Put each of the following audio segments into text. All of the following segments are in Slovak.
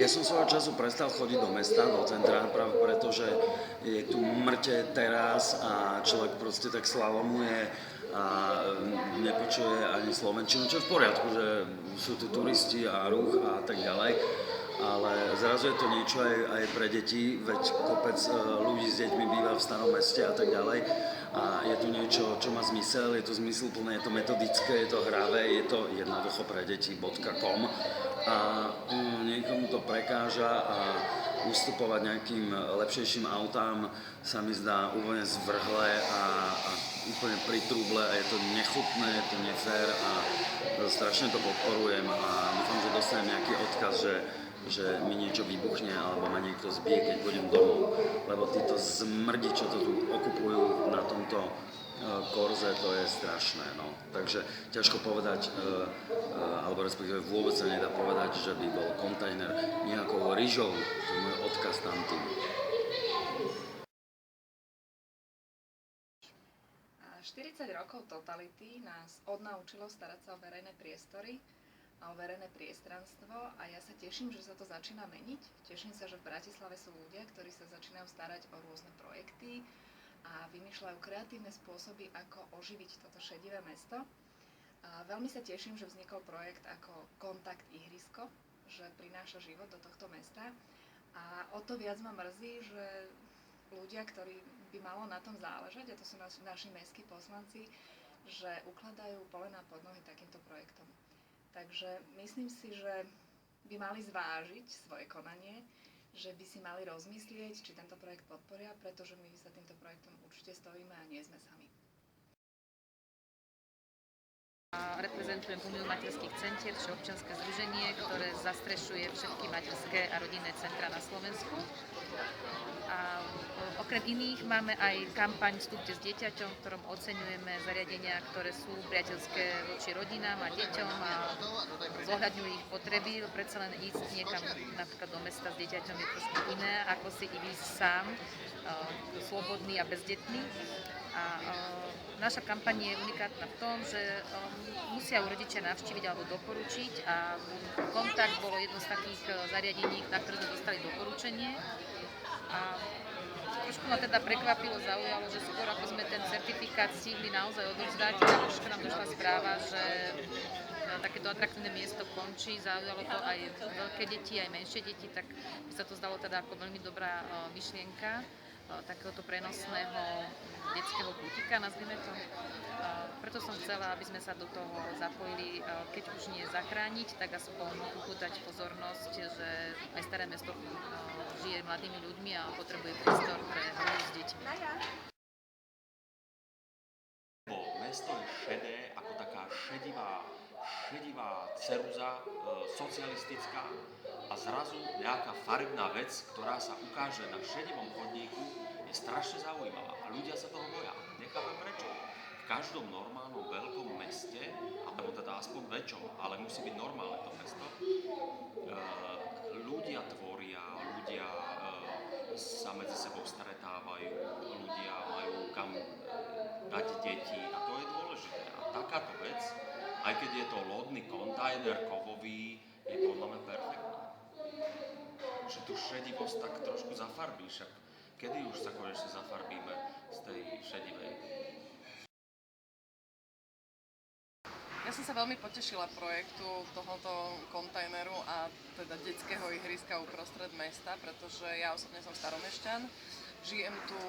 Ja som svojho času prestal chodiť do mesta, do centra, práve preto, že je tu mŕte teraz a človek proste tak slalomuje a nepočuje ani slovenčinu, čo je v poriadku, že sú tu turisti a ruch a tak ďalej. Ale zrazu je to niečo aj pre deti, veď kopec ľudí s deťmi býva v starom meste a tak ďalej. A je tu niečo, čo má zmysel, je to zmysluplné, je to metodické, je to hravé, je to jednoducho pre deti.com. A niekomu to prekáža a ustupovať nejakým lepšejším autám sa mi zdá úplne zvrhlé a úplne pritrúble a je to nechutné, je to nefér a strašne to podporujem a dúfam, že dostanem nejaký odkaz, že mi niečo vybuchne alebo ma niekto zbije, keď pôjdem domov. Lebo títo zmrdi, čo to tu okupujú na tomto korze, to je strašné. No. Takže ťažko povedať, alebo respektíve vôbec sa nedá povedať, že by bol kontajner nejakou ryžou. To je môj odkaz tam tým. 40 rokov totality nás odnaučilo starať sa o verejné priestory a o verejné priestranstvo a ja sa teším, že sa to začína meniť. Teším sa, že v Bratislave sú ľudia, ktorí sa začínajú starať o rôzne projekty a vymýšľajú kreatívne spôsoby, ako oživiť toto šedivé mesto. A veľmi sa teším, že vznikol projekt ako Kontakt ihrisko, že prináša život do tohto mesta a o to viac ma mrzí, že ľudia, ktorí by malo na tom záležať, a to sú naši mestskí poslanci, že ukladajú polená pod nohy takýmto projektom. Takže myslím si, že by mali zvážiť svoje konanie, že by si mali rozmyslieť, či tento projekt podporia, pretože my za týmto projektom určite stojíme a nie sme sami. Reprezentujem Úniu materských centier, všeobčianske združenie, ktoré zastrešuje všetky materské a rodinné centra na Slovensku. A okrem iných máme aj kampaň Vstupte s dieťaťom, v ktorom oceňujeme zariadenia, ktoré sú priateľské voči rodinám a deťom a zohľadňujú ich potreby. Predsa len ísť niekam napríklad do mesta s dieťaťom je trošku iné, ako si ísť sám, slobodný a bezdetný. A naša kampaň je unikátna v tom, že musia ju rodičia navštíviť alebo doporučiť a Kontakt bolo jedno z takých zariadení, na ktoré sme dostali doporučenie. A trošku ma teda prekvapilo, zaujalo, že skôr ako sme ten certifikát stihli naozaj odovzdať, tak už nám došla správa, že takéto atraktívne miesto končí, zaujalo to aj veľké deti, aj menšie deti, tak mi sa to zdalo teda ako veľmi dobrá myšlienka takéhoto prenosného detského butika, nazvime to. Preto som chcela, aby sme sa do toho zapojili, keď už nie zachrániť, tak aspoň upútať pozornosť, že aj staré mesto žije mladými ľuďmi a potrebuje priestor pre hru s deťmi. Mesto je šedé ako taká šedivá ceruza socialistická a zrazu nejaká farebná vec, ktorá sa ukáže na šedivom chodníku, je strašne zaujímavá a ľudia sa toho boja. Nechápem prečo. V každom normálnom veľkom meste, alebo teda aspoň väčšom, ale musí byť normálne to mesto, ľudia tvoria, ľudia sa medzi sebou stretávajú, ľudia majú kam dať deti a to je dôležité. A takáto vec, aj keď je to lodný kontajner kovový, je podľa mňa perfektná. Že tú šedivosť tak trošku zafarbíš. Kedy už sa konečne zafarbíme z tej šedivej? Ja som sa veľmi potešila projektu tohoto kontajneru a teda detského ihriska uprostred mesta, pretože ja osobne som staromešťan, žijem tu,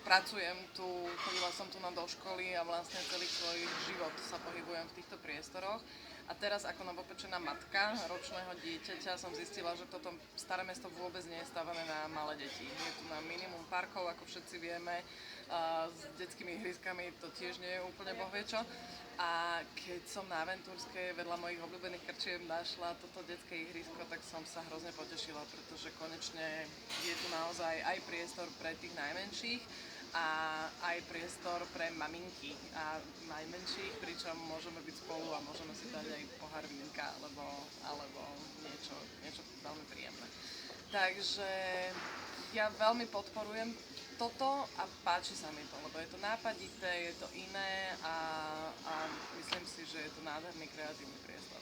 pracujem tu, chodila som tu do školy a vlastne celý svoj život sa pohybujem v týchto priestoroch. A teraz ako novopečená matka ročného dieťaťa som zistila, že toto staré mesto vôbec nie je stavané na malé deti. Je tu na minimum parkov, ako všetci vieme, a s detskými ihriskami to tiež nie je úplne bohviečo. A keď som na Aventúrskej vedľa mojich obľúbených krčiem našla toto detské ihrisko, tak som sa hrozne potešila, pretože konečne je tu naozaj aj priestor pre tých najmenších a aj priestor pre maminky a najmenších, pričom môžeme byť spolu a môžeme si dať aj pohár vínka alebo niečo veľmi príjemné. Takže ja veľmi podporujem toto a páči sa mi to, lebo je to nápadité, je to iné a myslím si, že je to nádherný kreatívny priestor.